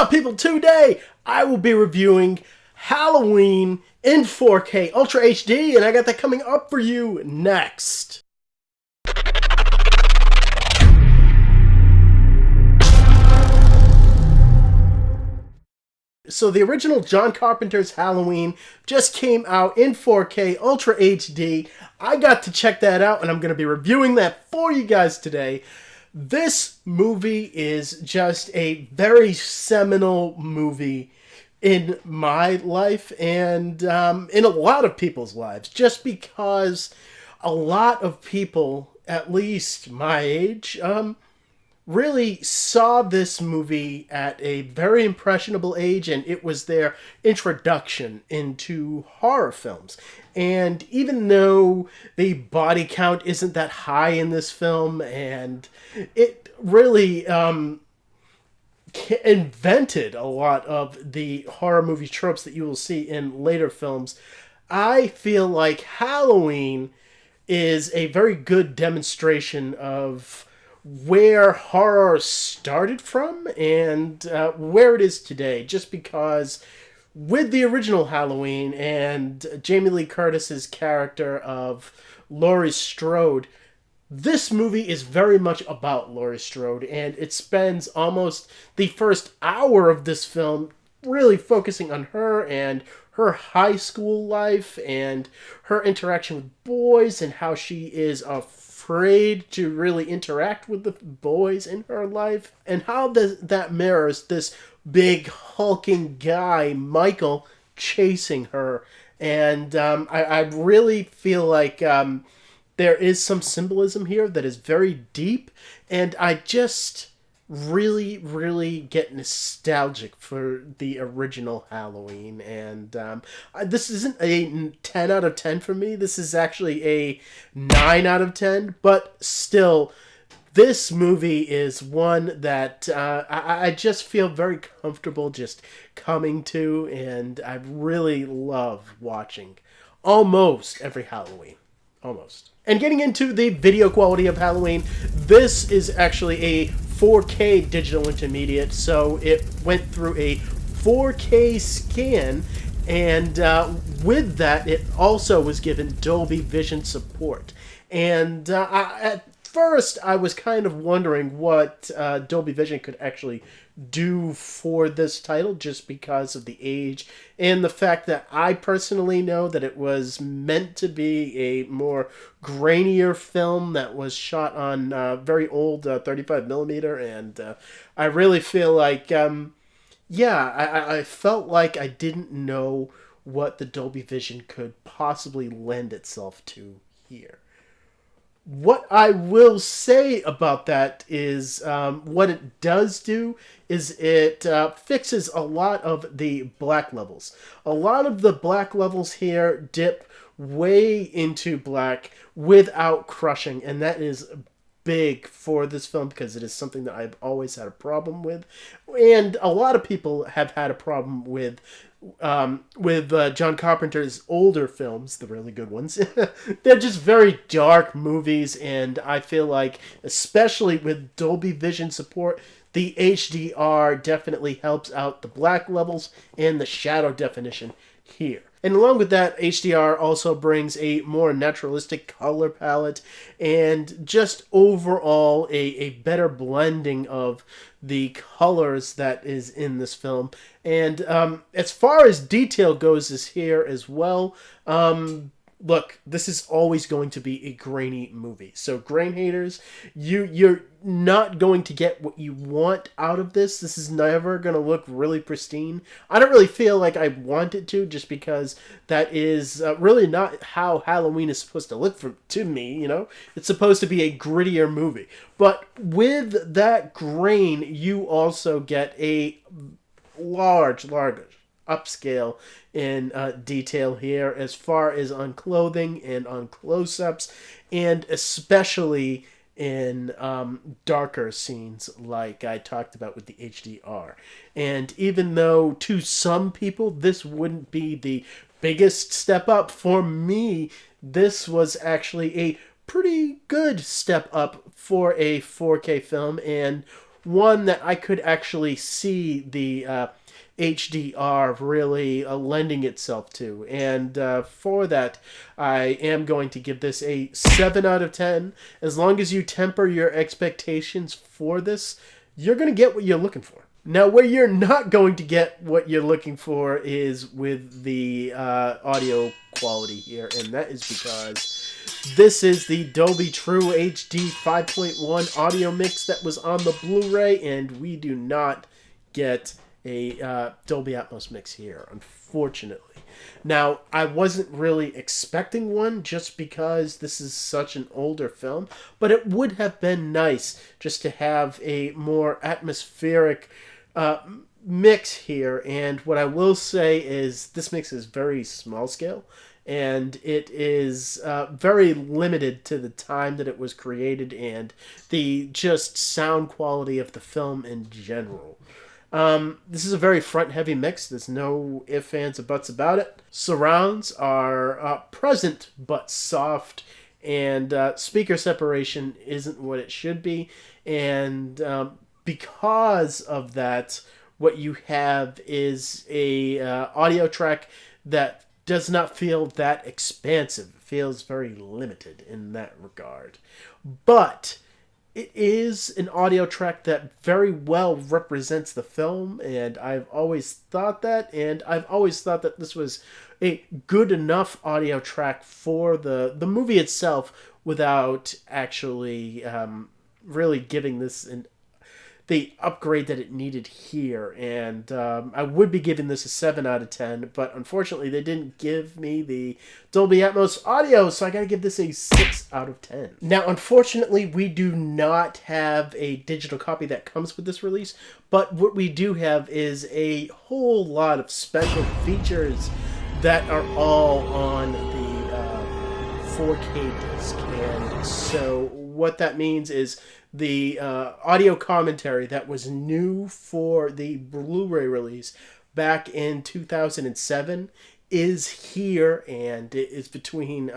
up, people? Today, I will be reviewing Halloween in 4K Ultra HD, and I got that coming up for you next. So the original John Carpenter's Halloween just came out in 4K Ultra HD. I got to check that out, and I'm going to be reviewing that for you guys today. This movie is just a very seminal movie in my life and in a lot of people's lives, just because a lot of people, at least my age, really saw this movie at a very impressionable age, and it was their introduction into horror films. And even though the body count isn't that high in this film, and it really invented a lot of the horror movie tropes that you will see in later films, I feel like Halloween is a very good demonstration of where horror started from and where it is today, just because with the original Halloween and Jamie Lee Curtis's character of Laurie Strode, this movie is very much about Laurie Strode, and it spends almost the first hour of this film really focusing on her and her high school life and her interaction with boys and how she is afraid to really interact with the boys in her life, and how that mirrors this big hulking guy, Michael, chasing her. And I really feel like there is some symbolism here that is very deep, and I just really get nostalgic for the original Halloween. And this isn't a 10 out of 10 for me. This is actually a 9 out of 10, but still, this movie is one that I just feel very comfortable just coming to, and I really love watching almost every Halloween. Almost. And getting into the video quality of Halloween, this is actually a 4K digital intermediate, so it went through a 4K scan, and with that, it also was given Dolby Vision support. And at first, I was kind of wondering what Dolby Vision could actually do for this title, just because of the age and the fact that I personally know that it was meant to be a more grainier film that was shot on very old 35 millimeter, and I really feel like I felt like I didn't know what the Dolby Vision could possibly lend itself to here. What I will say about that is what it does do is it fixes a lot of the black levels. A lot of the black levels here dip way into black without crushing, and that is big for this film because it is something that I've always had a problem with, and a lot of people have had a problem with John Carpenter's older films, the really good ones. They're just very dark movies, and I feel like, especially with Dolby Vision support, the HDR definitely helps out the black levels and the shadow definition here. And along with that, HDR also brings a more naturalistic color palette and just overall a better blending of the colors that is in this film. And as far as detail goes is here as well. Look, this is always going to be a grainy movie. So grain haters, you're not going to get what you want out of this. This is never going to look really pristine. I don't really feel like I want it to, just because that is really not how Halloween is supposed to look to me, you know? It's supposed to be a grittier movie. But with that grain, you also get a large upscale in detail here, as far as on clothing and on close-ups, and especially in darker scenes like I talked about with the HDR. And even though to some people this wouldn't be the biggest step up, for me this was actually a pretty good step up for a 4K film, and one that I could actually see the HDR really lending itself to. And for that, I am going to give this a 7 out of 10. As long as you temper your expectations for this, you're going to get what you're looking for. Now, where you're not going to get what you're looking for is with the audio quality here, and that is because this is the Dolby True HD 5.1 audio mix that was on the Blu-ray, and we do not get a Dolby Atmos mix here, unfortunately. Now, I wasn't really expecting one just because this is such an older film, but it would have been nice just to have a more atmospheric mix here. And what I will say is this mix is very small scale, and it is very limited to the time that it was created and the just sound quality of the film in general. This is a very front-heavy mix. There's no ifs, ands, or buts about it. Surrounds are present but soft, and speaker separation isn't what it should be. And because of that, what you have is a audio track that does not feel that expansive. It feels very limited in that regard. But it is an audio track that very well represents the film, and I've always thought that, and I've always thought that this was a good enough audio track for the movie itself without actually really giving this the upgrade that it needed here. And I would be giving this a 7 out of 10, but unfortunately they didn't give me the Dolby Atmos audio, so I gotta give this a 6 out of 10. Now, unfortunately, we do not have a digital copy that comes with this release, but what we do have is a whole lot of special features that are all on the 4K disc. And so what that means is the audio commentary that was new for the Blu-ray release back in 2007 is here, and it is between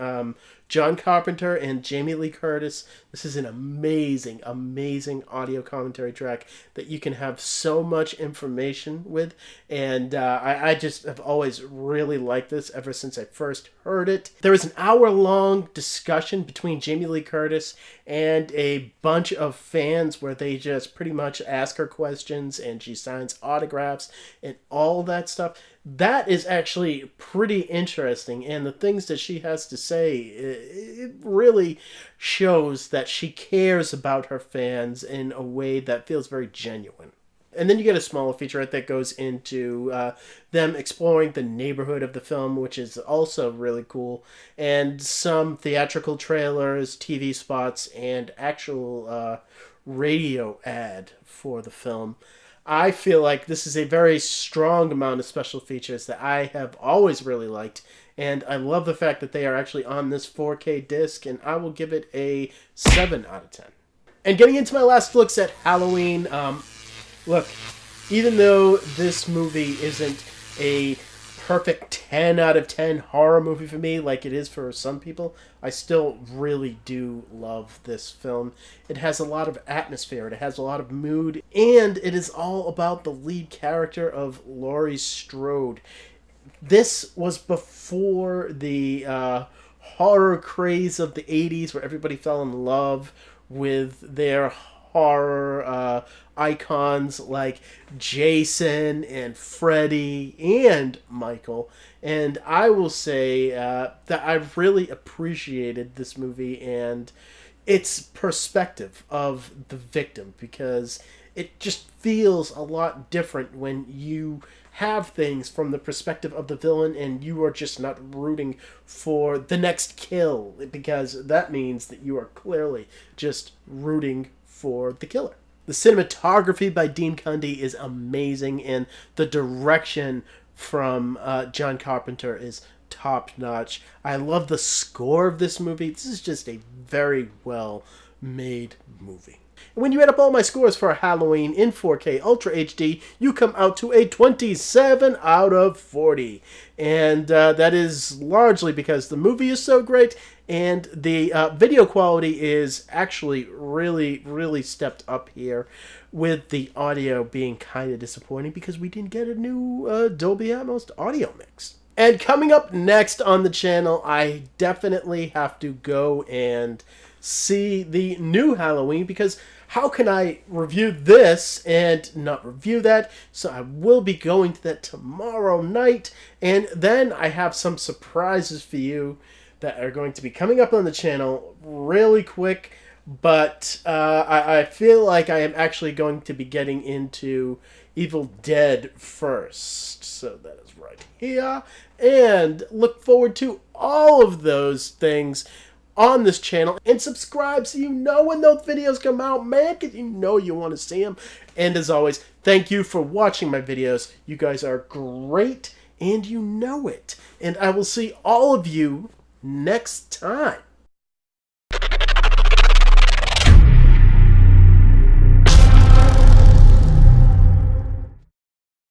John Carpenter and Jamie Lee Curtis. This is an amazing, amazing audio commentary track that you can have so much information with, and I just have always really liked this ever since I first heard it. There is an hour-long discussion between Jamie Lee Curtis and a bunch of fans where they just pretty much ask her questions and she signs autographs and all that stuff. That is actually pretty interesting, and the things that she has to say, it really shows that she cares about her fans in a way that feels very genuine. And then you get a smaller featurette that goes into them exploring the neighborhood of the film, which is also really cool, and some theatrical trailers, TV spots, and actual radio ad for the film. I feel like this is a very strong amount of special features that I have always really liked, and I love the fact that they are actually on this 4K disc, and I will give it a 7 out of 10. And getting into my last looks at Halloween, look, even though this movie isn't a perfect 10 out of 10 horror movie for me like it is for some people, I still really do love this film. It has a lot of atmosphere, it has a lot of mood, and it is all about the lead character of Laurie Strode. This was before the horror craze of the 80s where everybody fell in love with their horror icons like Jason and Freddy and Michael. And I will say that I've really appreciated this movie and its perspective of the victim, because it just feels a lot different when you have things from the perspective of the villain and you are just not rooting for the next kill, because that means that you are clearly just rooting for the killer. The cinematography by Dean Cundey is amazing, and the direction from John Carpenter is top-notch. I love the score of this movie. This is just a very well-made movie. When you add up all my scores for Halloween in 4K Ultra HD, you come out to a 27 out of 40. And that is largely because the movie is so great, and the video quality is actually really, really stepped up here. with the audio being kind of disappointing because we didn't get a new Dolby Atmos audio mix. And coming up next on the channel, I definitely have to go and see the new Halloween, because how can I review this and not review that? So I will be going to that tomorrow night, and then I have some surprises for you that are going to be coming up on the channel really quick. But I feel like I am actually going to be getting into Evil Dead first. So that is right here. And look forward to all of those things on this channel. And subscribe so you know when those videos come out, man, because you know you want to see them. And as always, thank you for watching my videos. You guys are great, and you know it. And I will see all of you next time.